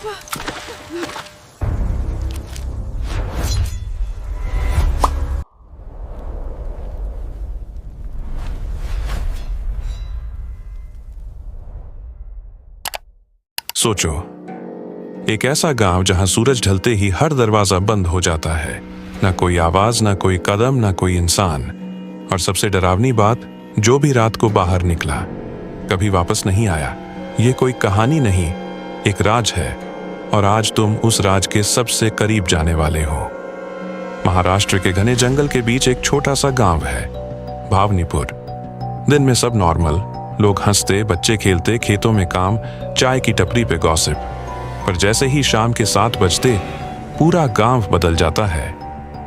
सोचो, एक ऐसा गांव जहां सूरज ढलते ही हर दरवाजा बंद हो जाता है। ना कोई आवाज, ना कोई कदम, ना कोई इंसान। और सबसे डरावनी बात, जो भी रात को बाहर निकला कभी वापस नहीं आया। ये कोई कहानी नहीं, एक राज है। और आज तुम उस राज के सबसे करीब जाने वाले हो। महाराष्ट्र के घने जंगल के बीच एक छोटा सा गांव है, भावनीपुर। दिन में सब नॉर्मल, लोग हंसते, बच्चे खेलते, खेतों में काम, चाय की टपरी पे गॉसिप। पर जैसे ही शाम के 7 बजते पूरा गांव बदल जाता है।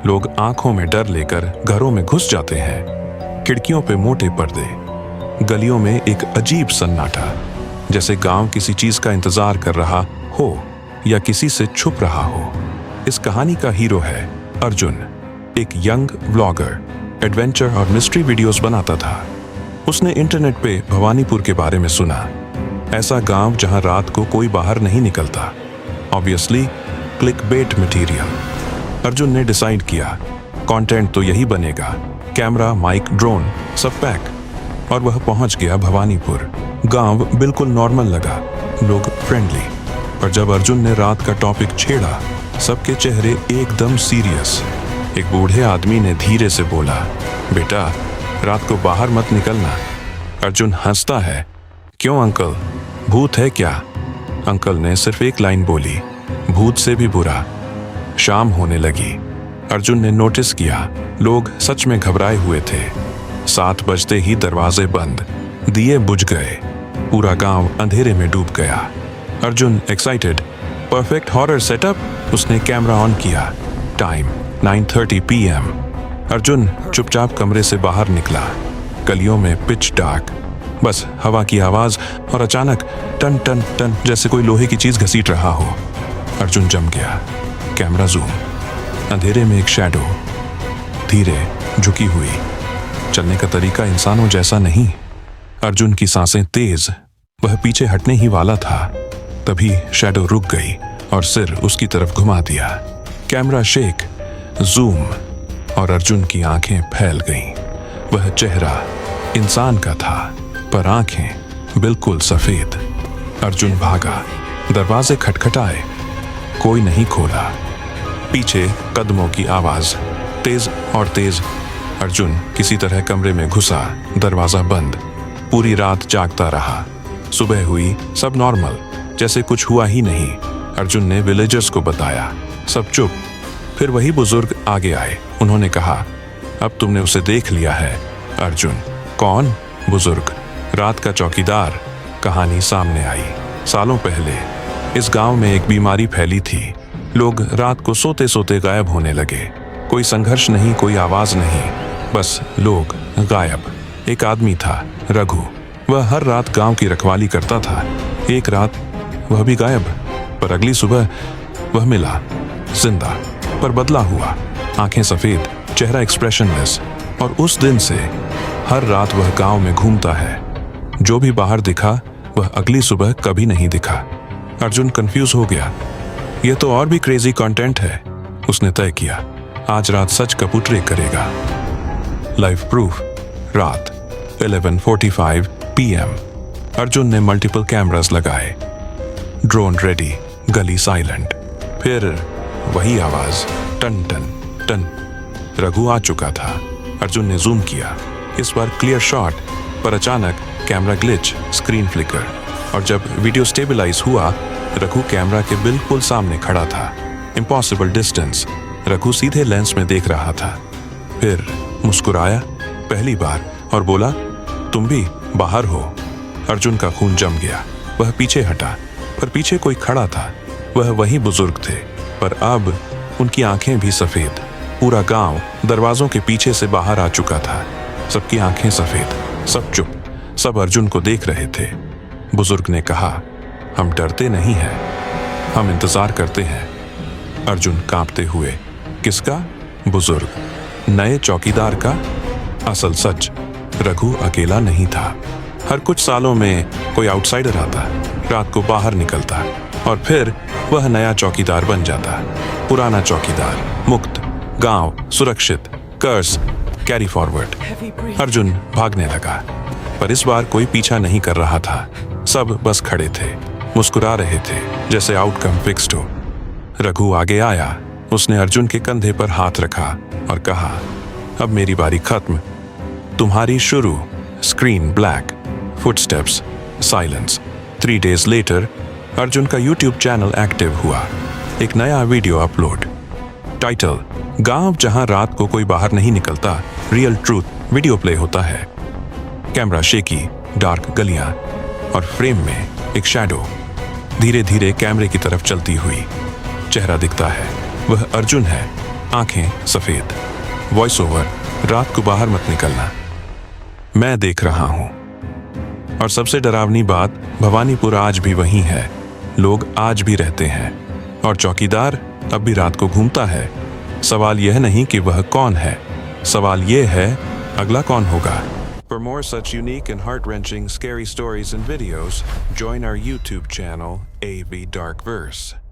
लोग आंखों में डर लेकर घरों में घुस जाते हैं। खिड़कियों पे मोटे पर्दे, गलियों में एक अजीब सन्नाटा, जैसे गांव किसी चीज का इंतजार कर रहा हो या किसी से छुप रहा हो। इस कहानी का हीरो है अर्जुन, एक यंग व्लॉगर, एडवेंचर और मिस्ट्री वीडियोस बनाता था। उसने इंटरनेट पे भवानीपुर के बारे में सुना, ऐसा गांव जहां रात को कोई बाहर नहीं निकलता। Obviously clickbait material. अर्जुन ने डिसाइड किया, कंटेंट तो यही बनेगा। कैमरा, माइक, ड्रोन सब पैक। और वह पहुंच गया भवानीपुर। गांव बिल्कुल नॉर्मल लगा, लोग फ्रेंडली। पर जब अर्जुन ने रात का टॉपिक छेड़ा, सबके चेहरे एकदम सीरियस। एक बूढ़े आदमी ने धीरे से बोला, बेटा रात को बाहर मत निकलना। अर्जुन हंसता है, क्यों अंकल, भूत है क्या? अंकल ने सिर्फ एक लाइन बोली, भूत से भी बुरा। शाम होने लगी। अर्जुन ने नोटिस किया, लोग सच में घबराए हुए थे। 7 बजते ही दरवाजे बंद, दिए बुझ गए, पूरा गांव अंधेरे में डूब गया। Arjun excited, perfect horror setup. उसने कैमरा ऑन किया। Time 9:30 PM। अर्जुन चुपचाप कमरे से बाहर निकला। गलियों में पिच डार्क, बस हवा की आवाज और अचानक टन टन टन, जैसे कोई लोहे की चीज घसीट रहा हो। अर्जुन जम गया। कैमरा जूम, अंधेरे में एक शैडो, धीरे झुकी हुई। चलने का तरीका इंसानों जैसा नहीं। अर्जुन की सांसें तेज, वह पीछे हटने ही वाला था। तभी शैडो रुक गई और सिर उसकी तरफ घुमा दिया। कैमरा शेक, जूम, और अर्जुन की आंखें फैल गईं। वह चेहरा इंसान का था, पर आंखें बिल्कुल सफेद। अर्जुन भागा, दरवाजे खटखटाए, कोई नहीं खोला। पीछे कदमों की आवाज, तेज और तेज। अर्जुन किसी तरह कमरे में घुसा, दरवाजा बंद। पूरी रात जागता रहा। सुबह हुई, सब नॉर्मल, जैसे कुछ हुआ ही नहीं। अर्जुन ने विलेजर्स को बताया, सब चुप। फिर वही बुजुर्ग आगे आए। उन्होंने कहा, अब तुमने उसे देख लिया है। अर्जुन, कौन? बुजुर्ग, रात का चौकीदार। कहानी सामने आई। सालों पहले इस गांव में एक बीमारी फैली थी। लोग रात को सोते सोते गायब होने लगे। कोई संघर्ष नहीं, कोई आवाज नहीं, बस लोग गायब। एक आदमी था, रघु। वह हर रात गांव की रखवाली करता था। एक रात वह भी गायब, पर अगली सुबह वह मिला, जिंदा, पर बदला हुआ। आंखें सफेद, चेहरा एक्सप्रेशनलेस। और उस दिन से हर रात वह गांव में घूमता है। जो भी बाहर दिखा, वह अगली सुबह कभी नहीं दिखा। अर्जुन कंफ्यूज हो गया, यह तो और भी क्रेजी कंटेंट है। उसने तय किया, आज रात सच का पोर्ट्रेट करेगा। लाइव प्रूफ, रात 11:45 PM। अर्जुन ने मल्टीपल कैमरास लगाए, ड्रोन रेडी, गली साइलेंट। फिर वही आवाज, टन टन टन। रघु आ चुका था। अर्जुन ने जूम किया, इस बार क्लियर शॉट। पर अचानक कैमरा ग्लिच, स्क्रीन फ्लिकर। और जब वीडियो स्टेबलाइज हुआ, रघु कैमरा के बिल्कुल सामने खड़ा था। Impossible distance. रघु सीधे लेंस में देख रहा था। फिर मुस्कुराया पहली बार और बोला, तुम भी बाहर हो। अर्जुन का खून जम गया। वह पीछे हटा, पर पीछे कोई खड़ा था। वह वही बुजुर्ग थे, पर अब उनकी आंखें भी सफेद। पूरा गांव दरवाजों के पीछे से बाहर आ चुका था। सबकी आंखें सफेद, सब चुप, सब अर्जुन को देख रहे थे। बुजुर्ग ने कहा, हम डरते नहीं हैं, हम इंतजार करते हैं। अर्जुन कांपते हुए, किसका? बुजुर्ग, नए चौकीदार का। असल सच, रघु अकेला नहीं था। हर कुछ सालों में कोई आउटसाइडर आता, रात को बाहर निकलता और फिर वह नया चौकीदार बन जाता। पुराना चौकीदार, मुक्त, गांव सुरक्षित, कर्स कैरी फॉरवर्ड। अर्जुन भागने लगा, पर इस बार कोई पीछा नहीं कर रहा था। सब बस खड़े थे, मुस्कुरा रहे थे, जैसे आउटकम फिक्स्ड हो। रघु आगे आया, उसने अर्जुन के कंधे पर हाथ रखा और कहा, अब मेरी बारी खत्म, तुम्हारी शुरू। Screen black, footsteps, silence. 3 days later Arjun का यूट्यूब चैनल एक्टिव हुआ। एक नया वीडियो अपलोड। टाइटल, गांव जहां रात को कोई बाहर नहीं निकलता, रियल ट्रूथ वीडियो प्ले होता है। कैमरा शेकी, डार्क गलियां और फ्रेम में एक शैडो धीरे धीरे कैमरे की तरफ चलती हुई। चेहरा दिखता है, वह अर्जुन है, आंखें सफेद। वॉइस ओवर, रात को बाहर मत निकलना, मैं देख रहा हूं। और सबसे डरावनी बात, भवानीपुर आज भी वही है, लोग आज भी रहते हैं और चौकीदार अब भी रात को घूमता है। सवाल यह नहीं कि वह कौन है, सवाल यह है अगला कौन होगा। For more such unique and heart-wrenching scary stories and videos, join our YouTube channel, AV Dark Verse.